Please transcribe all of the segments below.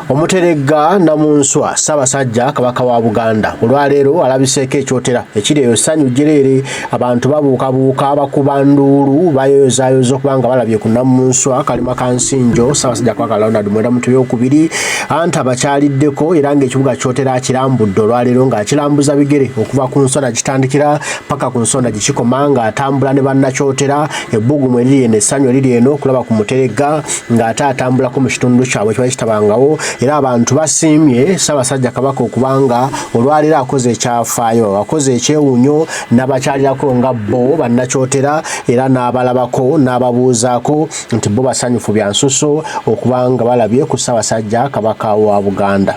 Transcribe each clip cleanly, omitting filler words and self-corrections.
Omuteregga Namunswa Ssaabasajja Kabaka wa Buganda olwaleero alabiseeko ekyotera ekiri Esanyu Lise abantu babuukabuuka bakuba nduulu bayoyozaayoza okubanga balabye ku Namunswa kalima kansinjo Ssaabasajja Kabaka Leonard Mwenda Mutwe okubiri anti abakyaliddeko era ng'ekibuga Kyotera akirambudde olwaleero ng'akirambuza bigere okuva ku nsonda gitandikira paka ku nsonda gikikoma ng'atambula ne bannakyotera ebbugumu eriri eno essanyu eriri eno okulaba ku Muteregga ng'ate atambulako mu kitundu kyabwe kiba kitabangawo era abantu basiimye Ssaabasajja Kabaka okubanga olwaleero akoze ekyafaayo akoze ekyewunyo n'abakyalirako nga bo bannakyotera era n'abalabako n'ababuuzaako nti bo basanyufu bya nsuso okubanga balabye ku Ssaabasajja Kabaka wa Buganda.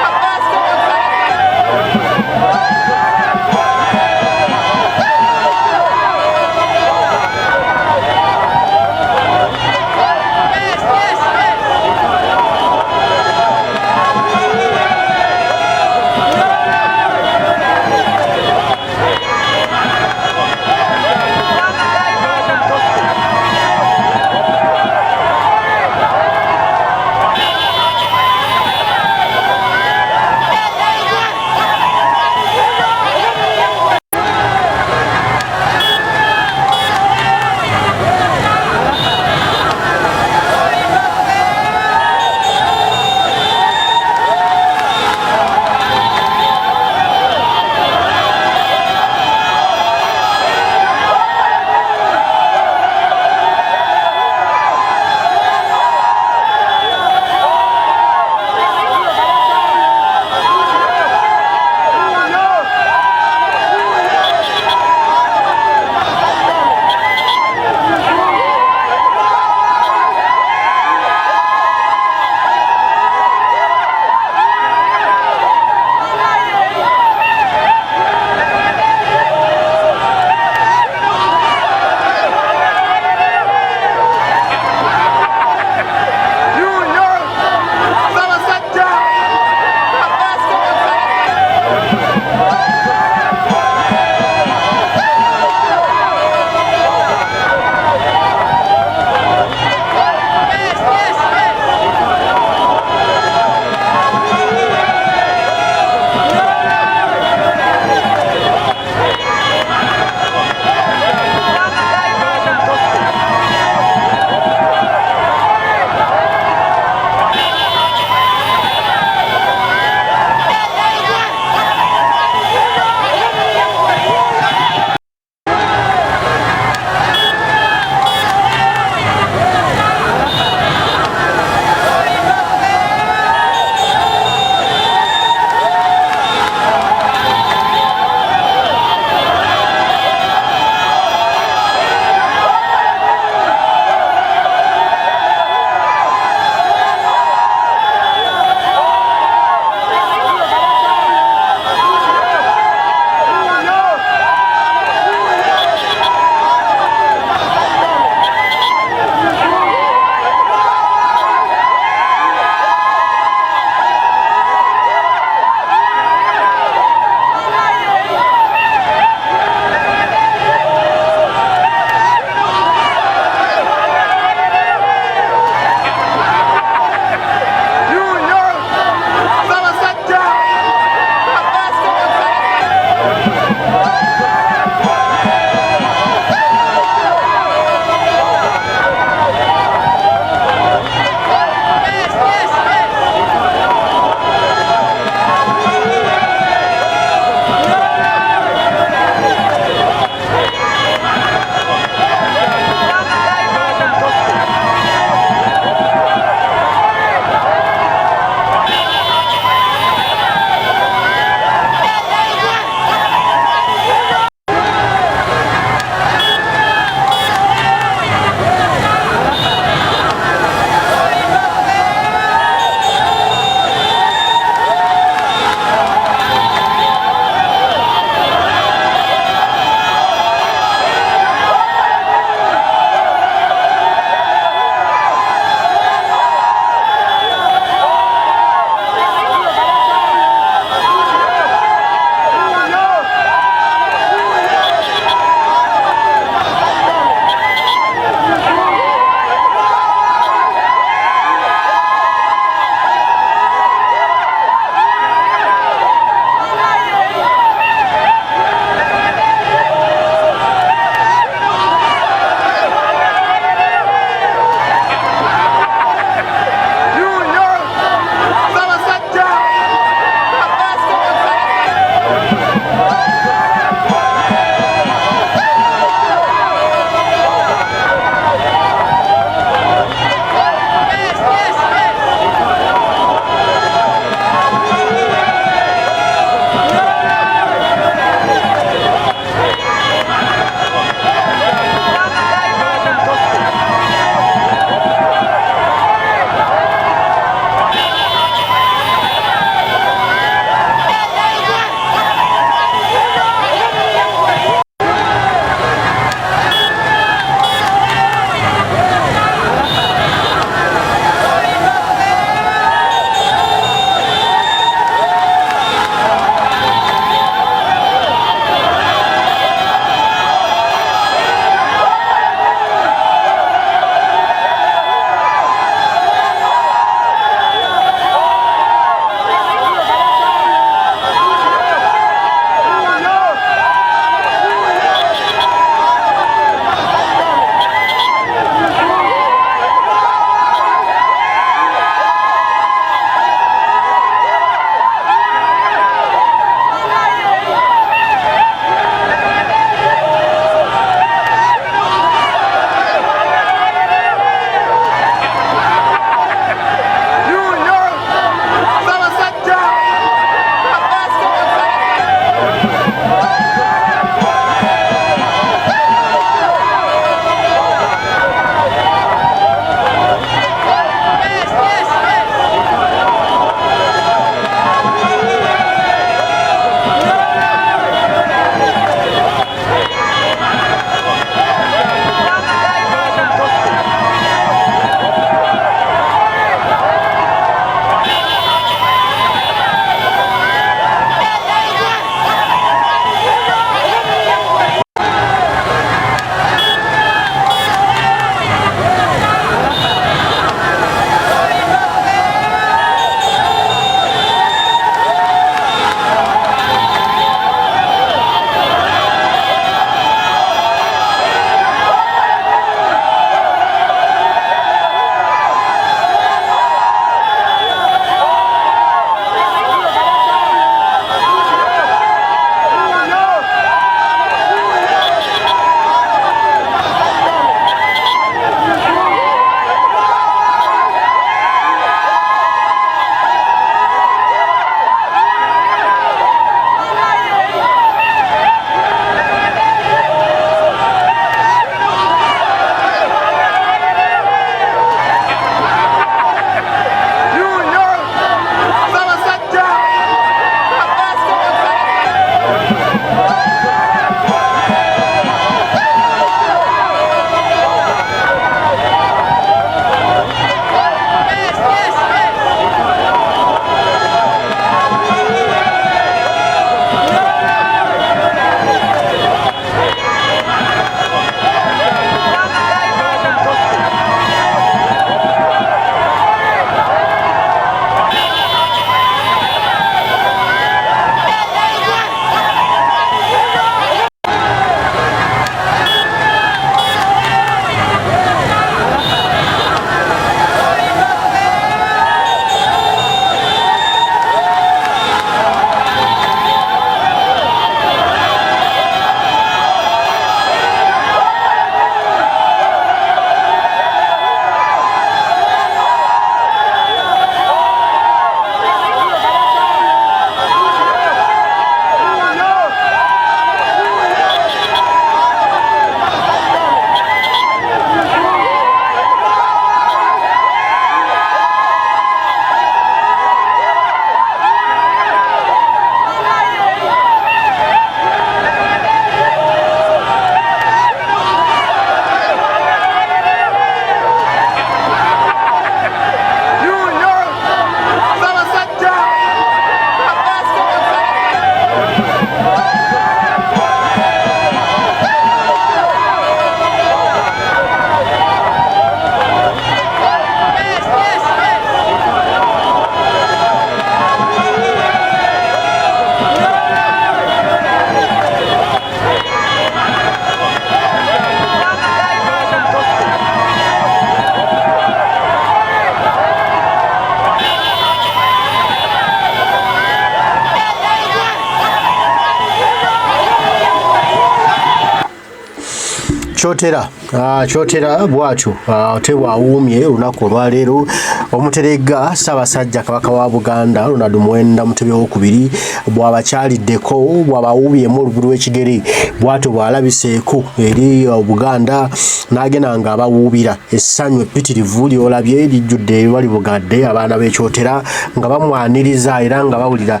Kyotera bwatu tebwawuumye olunaku olwaleero omuterega Ssaabasajja Kabaka wa Buganda Ronald Muwenda Mutebi II bw'abakyaliddeko bw'abawuubyemu olugulu lw'ekigere bwatu bw'alabiseeko eri Buganda n'agenda nga abawuubira essanyu epitirivu ly'olabye lijjudde bali bugadde abaana b'Ekyotera nga bamwaniriza era nga bawulira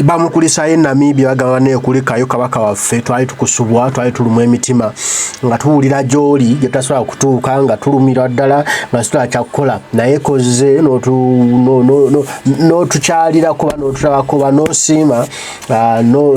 bamukulisayo e Namibia bagamba neekulikayo kabaka waffe twali tukusubwa twali tulumu emitima nga tuwulira gy'oli gye tutasobola kutuuka nga tulumirwa ddala nga situla kyakukola naye kozze n'otukyalira kuba n'otutabako ba n'osiima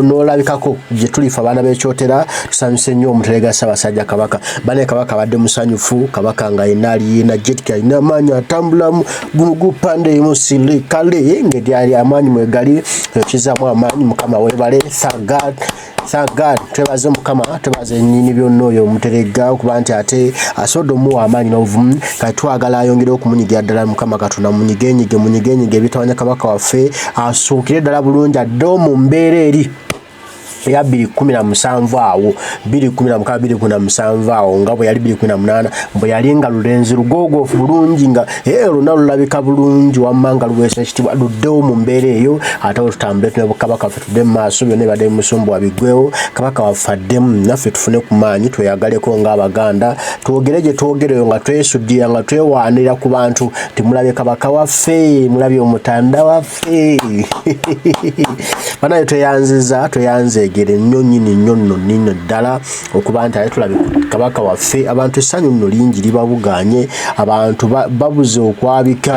n'olabikako gye tulifa abaana b'Ekyotera tusanyuse nnyo omuterega Ssaabasajja Kabaka bane kabaka badde musanyufu kabaka nga yenna alina jetika alina amaanyi atambulamu gupande musirikale ngeri ali amaanyi mwegali ekizaamu amaanyi mukama weebale thank God twebaze mukama twebaze ennyini byonna oyo omuterega okuba nti ate asobodde omuwa amaanyi n'obuvumu kati twagala ayongere okumunyigira ddala mukama Katonda munyigenyige ebitawanya kabaka waffe asuukire ddala bulungi adde mu mbeera eri ya 2017 awo 2017 awo nga bwe yali 2018 bwe yali nga lulenzi lugogoofu bulungi nga luna lulabika bulungi wammanga luweesa ekitibwa luddewo mu mbeera eyo ate tutambule tune kabaka waffe tudde mu maaso byonna ebadde musumbu wabiggwewo kabaka waffe addemu naffe tufune ku maanyi tweyagaleko ng'Abaganda twogere gye twogereyo nga twesuddira nga twewaanira ku bantu timulabye kabaka waffe mulabye omutanda waffe banaye tweyanze gere nnyo nnyinno ddala okuba nti ate tulabe kabaka waffe abantu essanyu nno lingi libabuganye abantu babuze okwabika